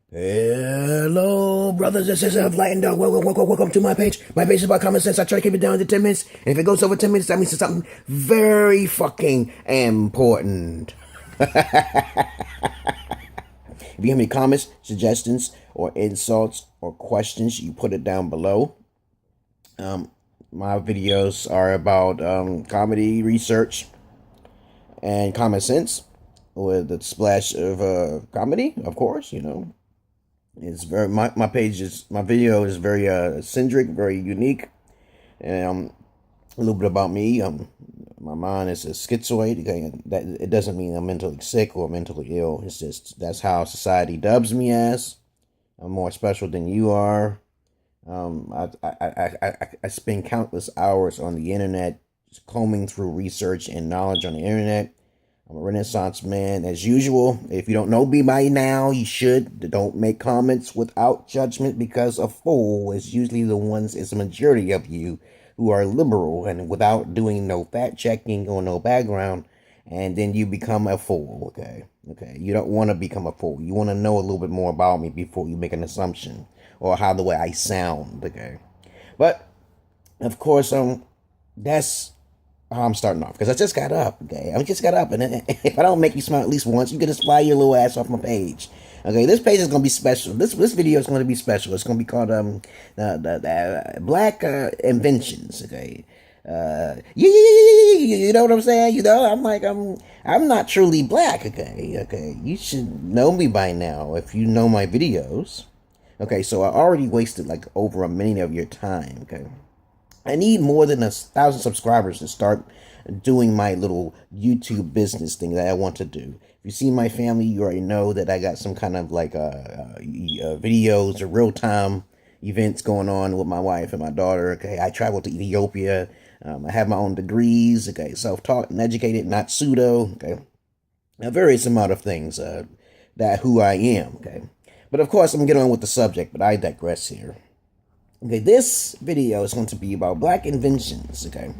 Hello, brothers and sisters of Light and Dark. Welcome to my page. My page is about common sense. I try to keep it down to 10 minutes. And if it goes over 10 minutes, that means it's something very fucking important. If you have any comments, suggestions, or insults, or questions, you put it down below. My videos are about comedy research and common sense with a splash of comedy, of course, you know. It's very my video is very eccentric, very unique, and a little bit about me. My mind is a schizoid. Okay, that it doesn't mean I'm mentally sick or mentally ill. It's just that's how society dubs me as. I'm more special than you are. I spend countless hours on the internet, just combing through research and knowledge on the internet. I'm a Renaissance man, as usual. If you don't know me by now, you should. Don't make comments without judgment, because a fool is usually is the majority of you who are liberal and without doing no fact checking or no background, and then you become a fool. Okay. You don't want to become a fool. You want to know a little bit more about me before you make an assumption or how the way I sound. Okay, but of course, that's how I'm starting off, because I just got up. Okay, I just got up, and if I don't make you smile at least once, you can just fly your little ass off my page. Okay, this page is gonna be special. This video is gonna be special. It's gonna be called the Black Inventions. Okay, you know what I'm saying? You know, I'm not truly black. Okay, you should know me by now if you know my videos. Okay, so I already wasted like over a minute of your time. Okay, I need more than 1,000 subscribers to start doing my little YouTube business thing that I want to do. If you see my family, you already know that I got some kind of like videos or real-time events going on with my wife and my daughter. Okay, I traveled to Ethiopia. I have my own degrees. Okay, self-taught and educated, not pseudo. Okay, now various amount of things that who I am. Okay, but of course I'm gonna get on with the subject, but I digress here. Okay, this video is going to be about black inventions. Okay,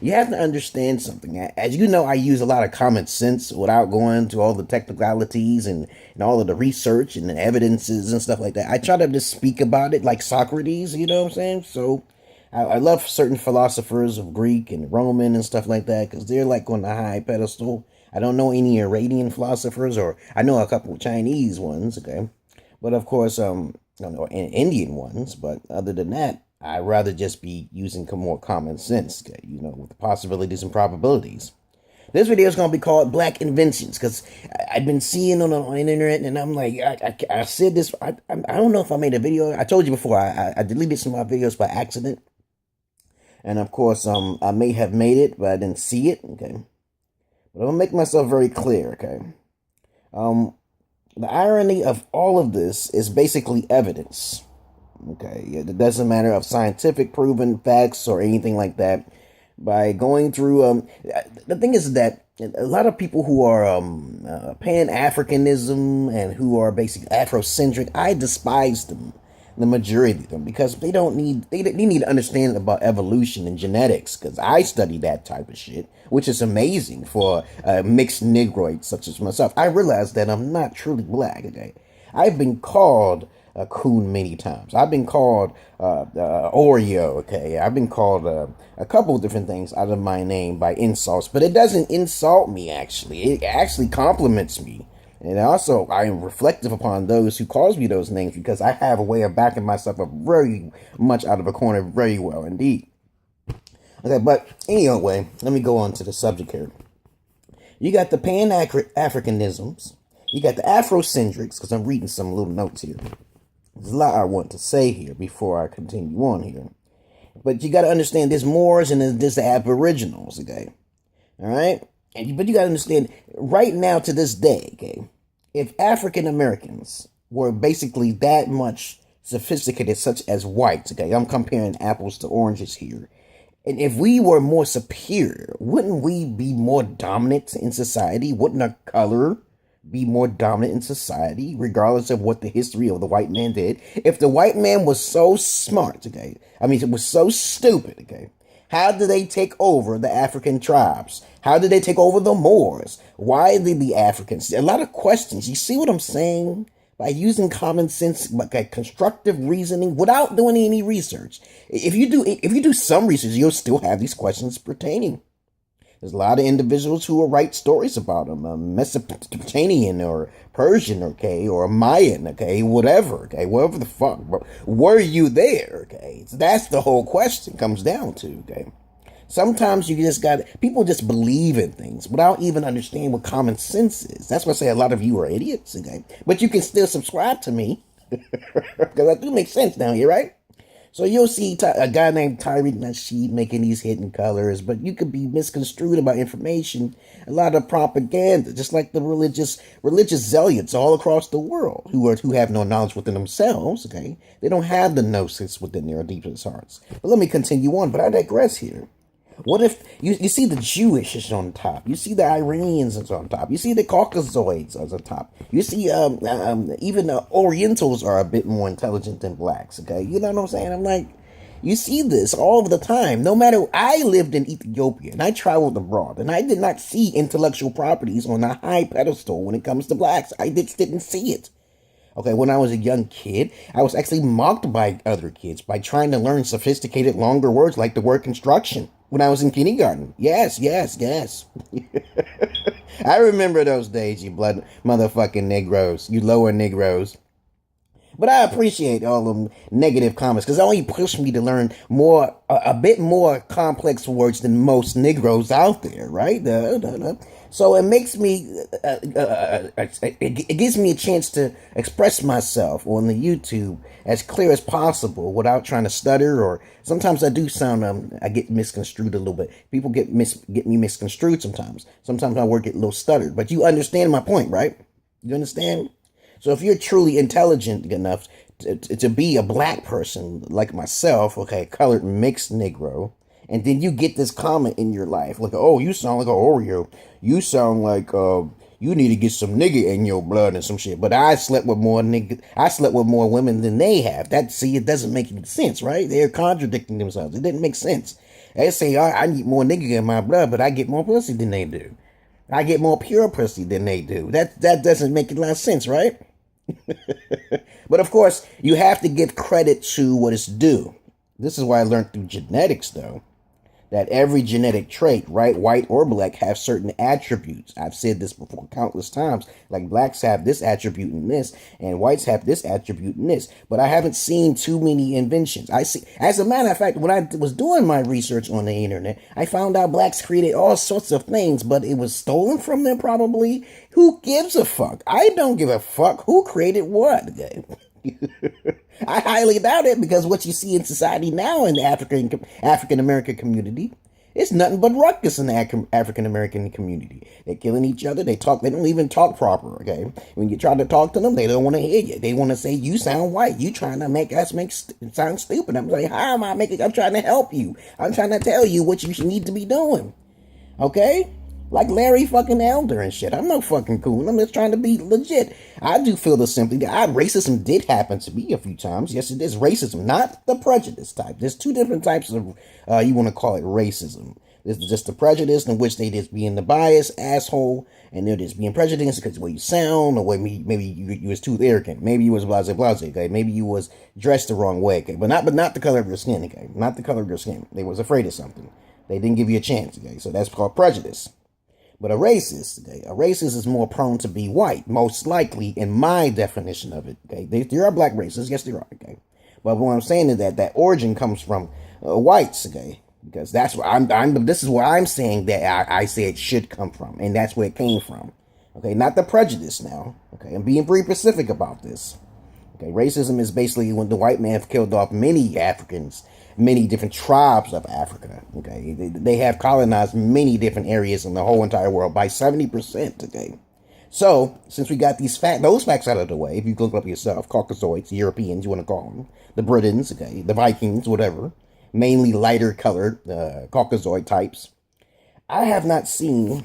you have to understand something. As you know, I use a lot of common sense without going to all the technicalities and all of the research and the evidences and stuff like that. I try to just speak about it like Socrates, you know what I'm saying? So I love certain philosophers of Greek and Roman and stuff like that, because they're like on the high pedestal. I don't know any Iranian philosophers, or I know a couple of Chinese ones. Okay, but of course, or Indian ones, but other than that, I'd rather just be using more common sense, you know, with the possibilities and probabilities. This video is going to be called Black Inventions, because I've been seeing on the internet, and I'm like, I said this, I don't know if I made a video. I told you before, I deleted some of my videos by accident, and of course, I may have made it, but I didn't see it. Okay, but I'm going to make myself very clear. Okay, the irony of all of this is basically evidence. Okay, it doesn't matter of scientific proven facts or anything like that. By going through, the thing is that a lot of people who are Pan-Africanism and who are basically Afrocentric, I despise them, the majority of them, because they need to understand about evolution and genetics, because I study that type of shit, which is amazing for mixed negroids such as myself. I realize that I'm not truly black. Okay, I've been called a coon many times. I've been called Oreo. Okay, I've been called a couple of different things out of my name by insults, but it doesn't insult me. Actually, it actually compliments me. And also, I am reflective upon those who calls me those names, because I have a way of backing myself up very much out of a corner very well indeed. Okay, but anyway, let me go on to the subject here. You got the Pan-Africanisms. You got the Afrocentrics, because I'm reading some little notes here. There's a lot I want to say here before I continue on here. But you got to understand there's Moors and there's the Aboriginals, okay? All right? But you got to understand, right now to this day, okay, if African Americans were basically that much sophisticated, such as whites, okay, I'm comparing apples to oranges here, and if we were more superior, wouldn't we be more dominant in society? Wouldn't our color be more dominant in society, regardless of what the history of the white man did? If the white man was so smart, okay, I mean, it was so stupid, okay, how did they take over the African tribes? How did they take over the Moors? Why did the Africans? A lot of questions. You see what I'm saying? by using common sense, like constructive reasoning, without doing any research. If you do some research, you'll still have these questions pertaining. There's a lot of individuals who will write stories about them, Mesopotamian or Persian, okay, or Mayan, okay, whatever the fuck. Were you there, okay? So that's the whole question comes down to, okay? Sometimes people just believe in things without even understanding what common sense is. That's why I say a lot of you are idiots, okay? But you can still subscribe to me, because I do make sense down here, right? So you'll see a guy named Tyree Nasheed making these hidden colors, but you could be misconstrued about information, a lot of propaganda, just like the religious zealots all across the world who have no knowledge within themselves, okay? They don't have the gnosis within their deepest hearts. But let me continue on, but I digress here. What if you see the Jewish is on top? You see the Iranians is on top. You see the Caucasoids is on top. You see even the Orientals are a bit more intelligent than blacks. Okay, you know what I'm saying? I'm like, you see this all the time. No matter, I lived in Ethiopia and I traveled abroad, and I did not see intellectual properties on a high pedestal when it comes to blacks. I just didn't see it. Okay, when I was a young kid, I was actually mocked by other kids by trying to learn sophisticated, longer words like the word construction when I was in kindergarten. Yes. I remember those days, you blood motherfucking Negroes, you lower Negroes. But I appreciate all them negative comments, because it only pushed me to learn a bit more complex words than most Negroes out there, right? So it makes me, it gives me a chance to express myself on the YouTube as clear as possible without trying to stutter, or sometimes I do sound, I get misconstrued a little bit. People get me misconstrued sometimes. Sometimes my word get a little stuttered, but you understand my point, right? You understand? So if you're truly intelligent enough to be a black person like myself, okay, colored mixed Negro, and then you get this comment in your life, like, oh, you sound like an Oreo. You sound like you need to get some nigga in your blood and some shit. But I slept with more women than they have. It doesn't make any sense, right? They're contradicting themselves. It didn't make sense. They say, I need more nigga in my blood, but I get more pussy than they do. I get more pure pussy than they do. That doesn't make a lot of sense, right? But of course, you have to give credit to what is due. This is why I learned through genetics, though, that every genetic trait, right, white or black, have certain attributes. I've said this before countless times, like blacks have this attribute in this, and whites have this attribute in this. But I haven't seen too many inventions. As a matter of fact, when I was doing my research on the internet, I found out blacks created all sorts of things, but it was stolen from them probably. Who gives a fuck? I don't give a fuck who created what. I highly doubt it, because what you see in society now in the African American community, it's nothing but ruckus in the African American community. They're killing each other. They don't even talk proper, okay? When you try to talk to them, they don't want to hear you. They want to say, you sound white. You trying to make us sound stupid. I'm like, how am I I'm trying to help you. I'm trying to tell you what you need to be doing, okay? Like Larry fucking Elder and shit. I'm no fucking cool. I'm just trying to be legit. I do feel this simply that racism did happen to me a few times. Yes, it is racism, not the prejudice type. There's two different types of, you want to call it racism. There's just the prejudice in which they just being the bias asshole, and they're just being prejudiced because of the way you sound, or maybe you was too arrogant. Maybe you was blase, okay? Maybe you was dressed the wrong way, okay? But not the color of your skin, okay? Not the color of your skin. They was afraid of something. They didn't give you a chance, okay? So that's called prejudice. But a racist is more prone to be white, most likely, in my definition of it. Okay, there are black racists, yes, there are. Okay, but what I'm saying is that origin comes from whites. Okay, because that's where this is where I'm saying that I say it should come from, and that's where it came from. Okay, not the prejudice now. Okay, I'm being very specific about this. Okay, racism is basically when the white man killed off many Africans, many different tribes of Africa. Okay, they have colonized many different areas in the whole entire world by 70%. Okay, so since we got those facts out of the way, if you look up yourself, Caucasoids, Europeans, you want to call them, the Britons, okay, the Vikings, whatever, mainly lighter colored Caucasoid types. I have not seen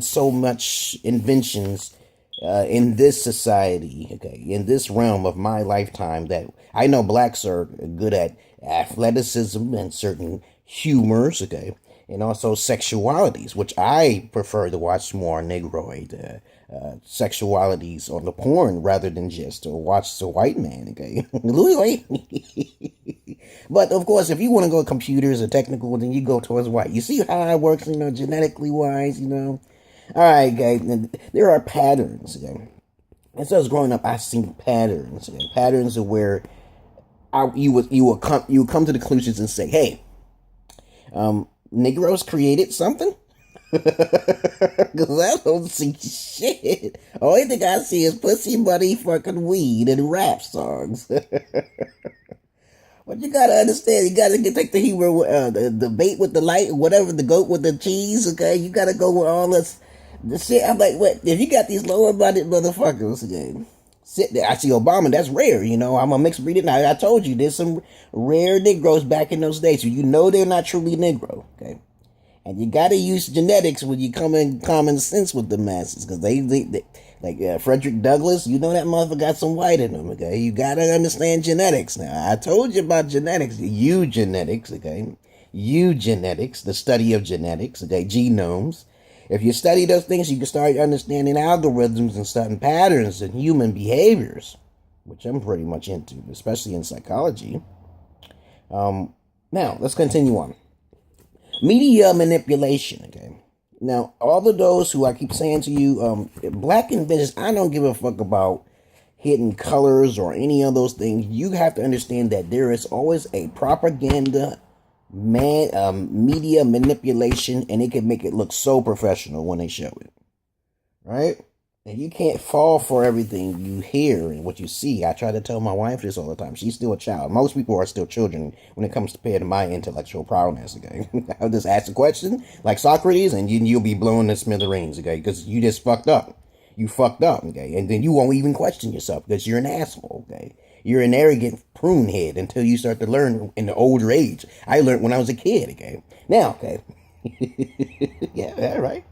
so much inventions in this society, okay, in this realm of my lifetime, that I know blacks are good at athleticism and certain humors, okay, and also sexualities, which I prefer to watch more Negroid sexualities on the porn rather than just to watch the white man. Okay, but of course, if you want to go computers or technical, then you go towards white. You see how it works, genetically wise, All right, guys. There are patterns. Okay? As I was growing up, I seen patterns. Okay? Patterns of where you would come to the conclusions and say, hey, Negroes created something? Because I don't see shit. Only thing I see is pussy, money, fucking weed, and rap songs. But you gotta understand, you gotta take the humor, the bait with the light, whatever, the goat with the cheese, okay? You gotta go with all this the shit. I'm like, what? If you got these lower-minded motherfuckers, okay? Sit there. I see Obama, that's rare, I'm a mixed breed. Now, I told you, there's some rare Negroes back in those days, so they're not truly Negro, okay? And you gotta use genetics when you come in common sense with the masses, because they like Frederick Douglass, that motherfucker got some white in him, okay? You gotta understand genetics. Now, I told you about genetics, eugenetics, okay? Eugenetics, the study of genetics, okay? Genomes. If you study those things, you can start understanding algorithms and certain patterns in human behaviors, which I'm pretty much into, especially in psychology. Now, let's continue on. Media manipulation, okay? Now, all of those who I keep saying to you, black Inventions, I don't give a fuck about hidden colors or any of those things. You have to understand that there is always a propaganda media manipulation, and it can make it look so professional when they show it, right? And you can't fall for everything you hear and what you see. I try to tell my wife this all the time. She's still a child. Most people are still children when it comes to my intellectual prowess, okay? I'll just ask a question like Socrates, and you'll be blowing the smithereens, okay? Because you just fucked up. You fucked up, okay? And then you won't even question yourself because you're an asshole, okay? You're an arrogant prune head until you start to learn in the older age. I learned when I was a kid, okay? Now, okay. Yeah, right.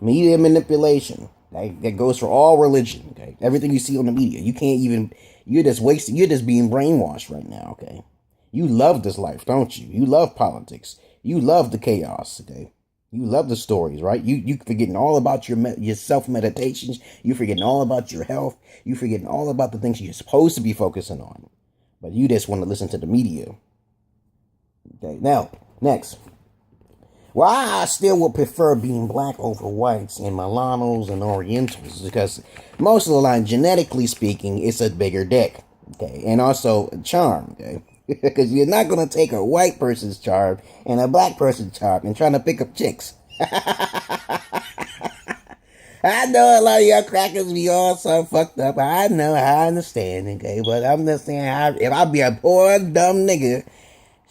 Media manipulation. That goes for all religion, okay? Everything you see on the media. You can't even, you're just wasting, you're just being brainwashed right now, okay? You love this life, don't you? You love politics. You love the chaos, okay? You love the stories, right? You forgetting all about your self-meditations. You forgetting all about your health. You forgetting all about the things you're supposed to be focusing on. But you just want to listen to the media. Okay, now, next. Why I still would prefer being black over whites and Milanos and Orientals, because most of the line, genetically speaking, it's a bigger dick, okay, and also charm, okay, because you're not going to take a white person's charm and a black person's charm and trying to pick up chicks. I know a lot of y'all crackers be all so fucked up. I know, I understand, okay, but I'm just saying, if I be a poor dumb nigga,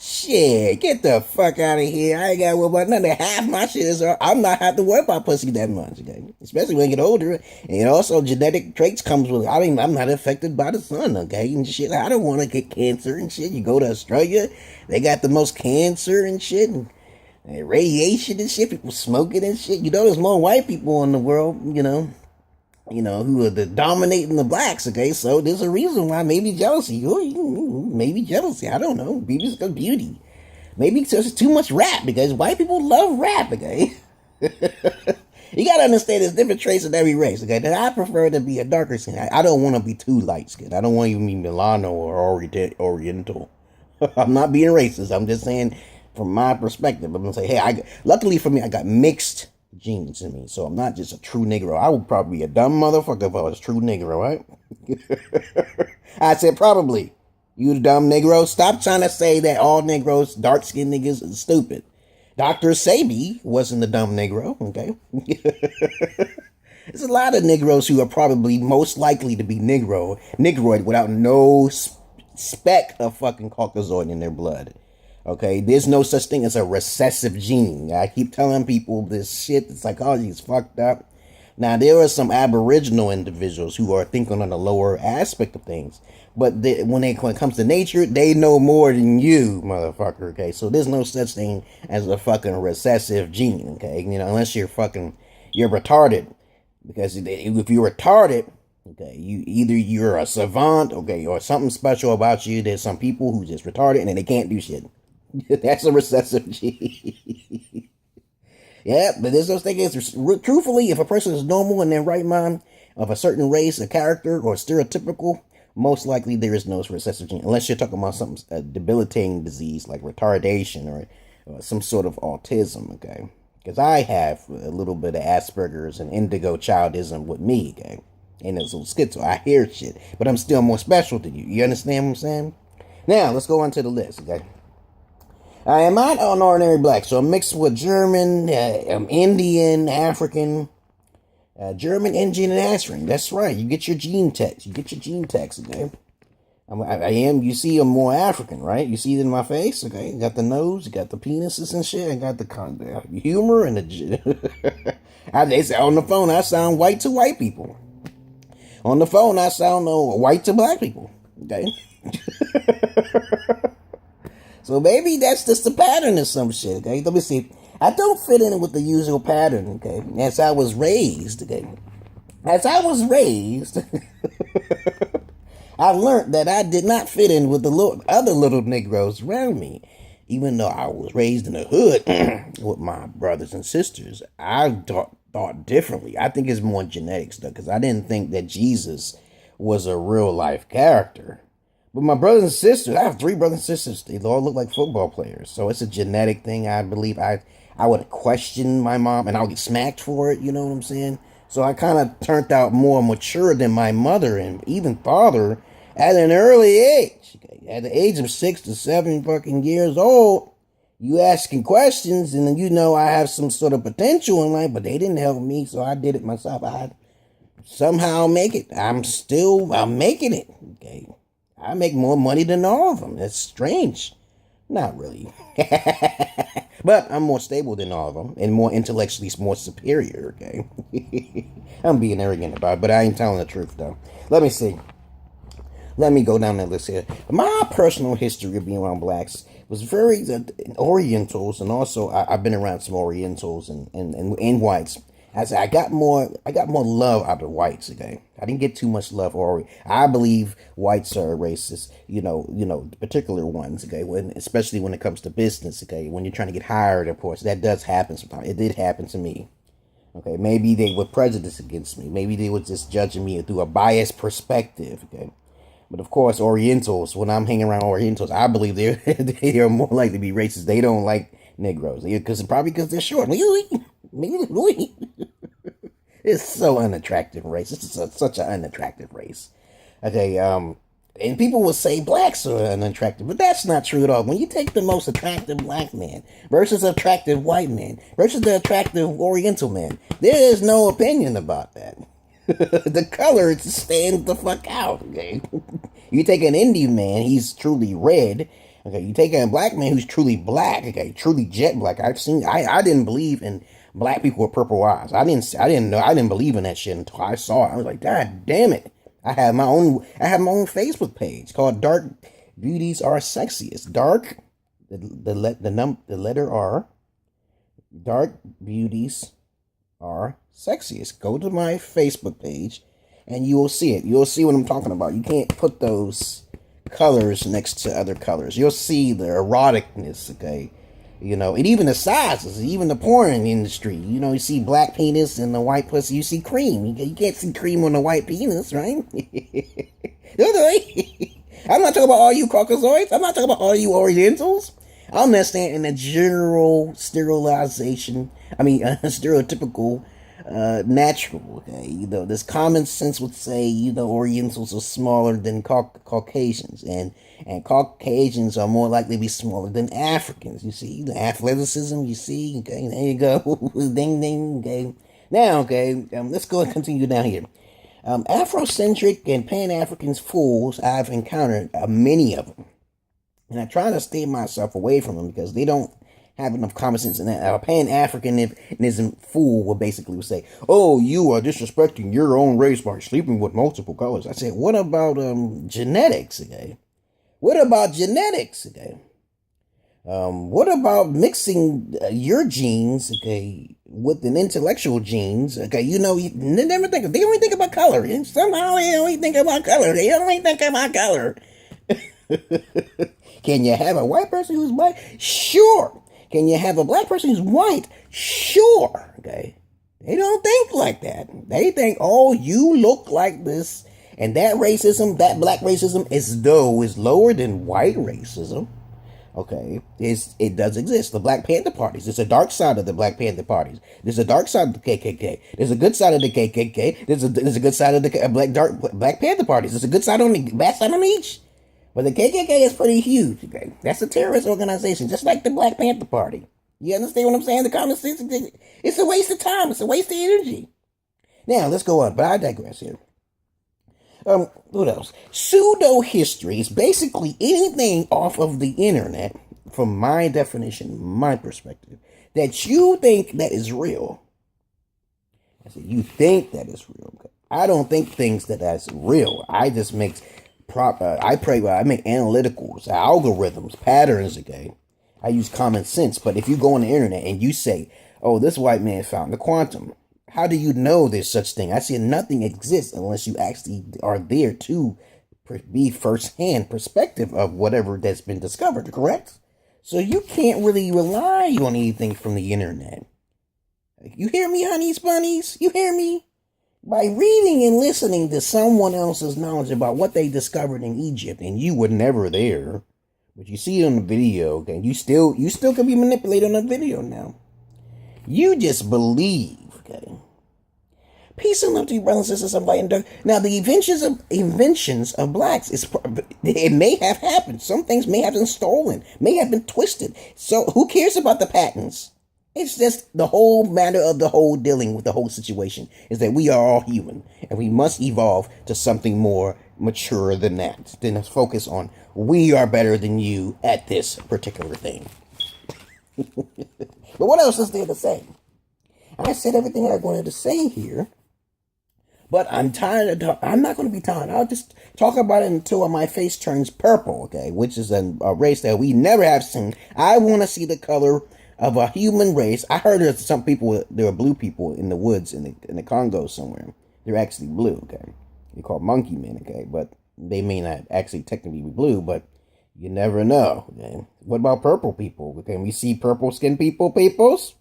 shit, get the fuck out of here. I ain't got to worry about nothing. Half my shit is, I'm not have to worry about pussy that much, okay? Especially when you get older. And also, genetic traits comes with, I'm not affected by the sun, okay? And shit, I don't want to get cancer and shit. You go to Australia, they got the most cancer and shit, and radiation and shit, people smoking and shit. There's more white people in the world, who are dominating the blacks, okay? So there's a reason why, maybe jealousy. Maybe jealousy, I don't know. Maybe it's because beauty. Maybe it's just too much rap, because white people love rap, okay? You gotta understand there's different traits in every race, okay? Then I prefer to be a darker skin. I don't want to be too light-skinned. I don't want to even be Milano or Oriental. I'm not being racist. I'm just saying, from my perspective, I'm gonna say, hey, luckily for me, I got mixed genes in me, so I'm not just a true Negro. I would probably be a dumb motherfucker if I was a true Negro, right? I said probably. You the dumb Negro. Stop trying to say that all Negroes, dark-skinned niggas, is stupid. Dr. Sabi wasn't a dumb Negro, okay? There's a lot of Negroes who are probably most likely to be Negroid without no speck of fucking Caucasoid in their blood. Okay, there's no such thing as a recessive gene. I keep telling people this shit, the psychology is fucked up. Now, there are some aboriginal individuals who are thinking on the lower aspect of things. But when it comes to nature, they know more than you, motherfucker, okay? So there's no such thing as a fucking recessive gene, okay? Unless you're retarded. Because if you're retarded, okay, you're a savant, okay, or something special about you. There's some people who just retarded and they can't do shit. That's a recessive gene. Yeah, but there's no thing is, truthfully, if a person is normal in their right mind of a certain race, a character, or stereotypical, most likely there is no recessive gene, unless you're talking about something a debilitating disease like retardation or some sort of autism. Okay, because I have a little bit of Asperger's and Indigo childism with me. Okay, and it's a little schizo. I hear shit, but I'm still more special than you. You understand what I'm saying? Now let's go on to the list. Okay. I am not an ordinary black, so I'm mixed with German, I'm Indian, African, German, Indian, and African. That's right. You get your gene text. Okay? I am, you see, I'm more African, right? You see it in my face, okay? You got the nose, you got the penises and shit, I got the humor and the... They say on the phone, I sound white to white people. On the phone, I sound white to black people, okay? So maybe that's just a pattern or some shit, okay? Let me see. I don't fit in with the usual pattern, okay? As I was raised, okay? As I was raised, I learned that I did not fit in with the other little Negroes around me. Even though I was raised in the hood with my brothers and sisters, I thought differently. I think it's more genetics, though, because I didn't think that Jesus was a real-life character. But my brothers and sisters, I have 3 brothers and sisters. They all look like football players. So it's a genetic thing, I believe. I would question my mom, and I would get smacked for it, you know what I'm saying? So I kind of turned out more mature than my mother and even father at an early age. At the age of 6 to 7 fucking years old, you asking questions, and then you know I have some sort of potential in life, but they didn't help me, so I did it myself. I somehow make it. I'm making it, okay? I make more money than all of them. That's strange. Not really. But I'm more stable than all of them and more intellectually more superior, okay? I'm being arrogant about it, but I ain't telling the truth, though. Let me see. Let me go down that list here. My personal history of being around blacks was very Orientals, and also I've been around some Orientals and whites. I got more love out of whites, okay? I didn't get too much love for I believe whites are racist, you know, particular ones, okay? Especially when it comes to business, okay? When you're trying to get hired, of course, that does happen sometimes. It did happen to me, okay? Maybe they were prejudiced against me. Maybe they were just judging me through a biased perspective, okay? But of course, Orientals, when I'm hanging around Orientals, I believe they are more likely to be racist. They don't like Negroes, probably because they're short. It's so unattractive race. It's such an unattractive race. Okay, and people will say blacks are unattractive, but that's not true at all. When you take the most attractive black man versus attractive white man versus the attractive Oriental man, there is no opinion about that. The color stands the fuck out, okay? You take an Indian man, he's truly red. Okay, you take a black man who's truly black, okay, truly jet black. I didn't believe in black people with purple eyes. I didn't believe in that shit until I saw it. I was like, God damn it. I have my own Facebook page called Dark Beauties Are Sexiest. Dark, the letter R, Dark Beauties Are Sexiest. Go to my Facebook page and you will see it. You'll see what I'm talking about. You can't put those colors next to other colors. You'll see the eroticness, okay? You know, and even the sizes, even the porn industry. You know, you see black penis and the white pussy, you see cream. You can't see cream on the white penis, right? I'm not talking about all you Caucasoids. I'm not talking about all you Orientals. I'm not saying in a general stereotypical natural, okay? You know, this common sense would say, you know, Orientals are smaller than Caucasians, and Caucasians are more likely to be smaller than Africans. You see, the athleticism, you see, okay, there you go, ding, ding, okay. Now, okay, let's go and continue down here. Afrocentric and Pan-African fools, I've encountered many of them, and I try to stay myself away from them because they don't have enough common sense. And a Pan-Africanism fool will basically say, oh, you are disrespecting your own race by sleeping with multiple colors. I said, what about genetics, okay? What about genetics, okay? What about mixing your genes, okay, with an intellectual genes, okay? You know, they only think about color. And somehow they only think about color. Can you have a white person who's black? Sure. Can you have a black person who's white? Sure. Okay. They don't think like that. They think, oh, you look like this. And that racism, that black racism, is lower than white racism. Okay, it does exist. The Black Panther parties. There's a dark side of the Black Panther parties. There's a dark side of the KKK. There's a good side of the KKK. There's a good side of the Black Panther parties. There's a good side on the bad side on each. But the KKK is pretty huge. Okay, that's a terrorist organization, just like the Black Panther Party. You understand what I'm saying? The common sense. It's a waste of time. It's a waste of energy. Now let's go on. But I digress here. What else? Pseudo history is basically anything off of the internet, from my definition, my perspective, that you think that is real. I said, you think that is real. I don't think things that's real. I just make I make analyticals, algorithms, patterns, okay? I use common sense. But if you go on the internet and you say, oh, this white man found the quantum, how do you know there's such thing? I said nothing exists unless you actually are there to be first-hand perspective of whatever that's been discovered, correct? So you can't really rely on anything from the internet. You hear me, honeys bunnies? You hear me? By reading and listening to someone else's knowledge about what they discovered in Egypt, and you were never there, but you see it on the video, okay? You still can be manipulated on the video now. You just believe. Okay. Peace and love to you, brothers and sisters of light and dark. Now, the inventions of blacks, it may have happened. Some things may have been stolen, may have been twisted. So who cares about the patents? It's just the whole matter of the whole dealing with the whole situation is that we are all human and we must evolve to something more mature than that. Then focus on we are better than you at this particular thing. But what else is there to say? I said everything I wanted to say here, but I'm tired of I'm not going to be tired. I'll just talk about it until my face turns purple, okay, which is a race that we never have seen. I want to see the color of a human race. I heard there's some people, there are blue people in the woods in the Congo somewhere. They're actually blue, okay. They're called monkey men, okay, but they may not actually technically be blue, but you never know, okay. What about purple people? Can we see purple skin peoples?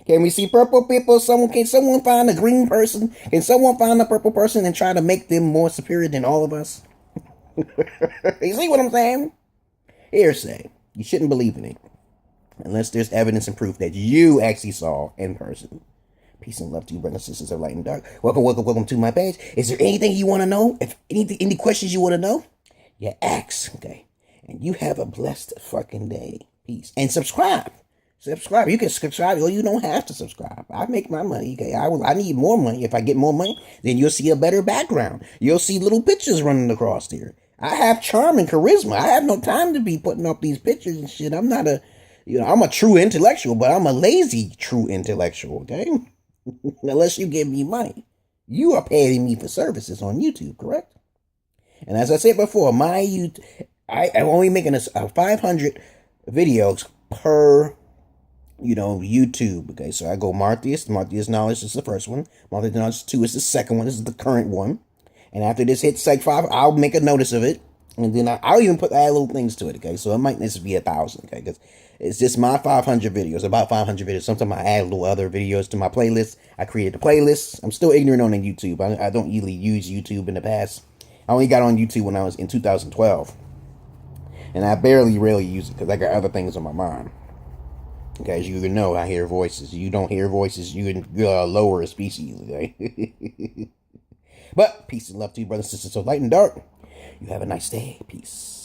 Can we see purple people? Can someone find a green person? Can someone find a purple person and try to make them more superior than all of us? You see what I'm saying? Hearsay. You shouldn't believe in it unless there's evidence and proof that you actually saw in person. Peace and love to you, brothers and sisters of light and dark. Welcome to my page. Is there anything you want to know? If any questions you want to know, you ask, okay? And you have a blessed fucking day. Peace. And subscribe. Subscribe. You can subscribe, or you don't have to subscribe. I make my money. Okay, I need more money. If I get more money, then you'll see a better background. You'll see little pictures running across there. I have charm and charisma. I have no time to be putting up these pictures and shit. I'm not I'm a true intellectual, but I'm a lazy true intellectual. Okay, unless you give me money, you are paying me for services on YouTube, correct? And as I said before, I'm only making a 500 videos per. YouTube. Okay, so I go Martheus Knowledge is the first one. Martheus Knowledge 2 is the second one. This is the current one. And after this hits like 5, I'll make a notice of it. And then I'll even add little things to it, okay? So it might necessarily be 1,000, okay? Because it's just my 500 videos, about 500 videos. Sometimes I add little other videos to my playlist. I created the playlist. I'm still ignorant on the YouTube. I don't usually use YouTube in the past. I only got on YouTube when I was in 2012. And I rarely use it because I got other things on my mind. Okay, as you know, I hear voices. You don't hear voices, you're a lower species, okay? But peace and love to you, brothers and sisters of light and dark. You have a nice day. Peace.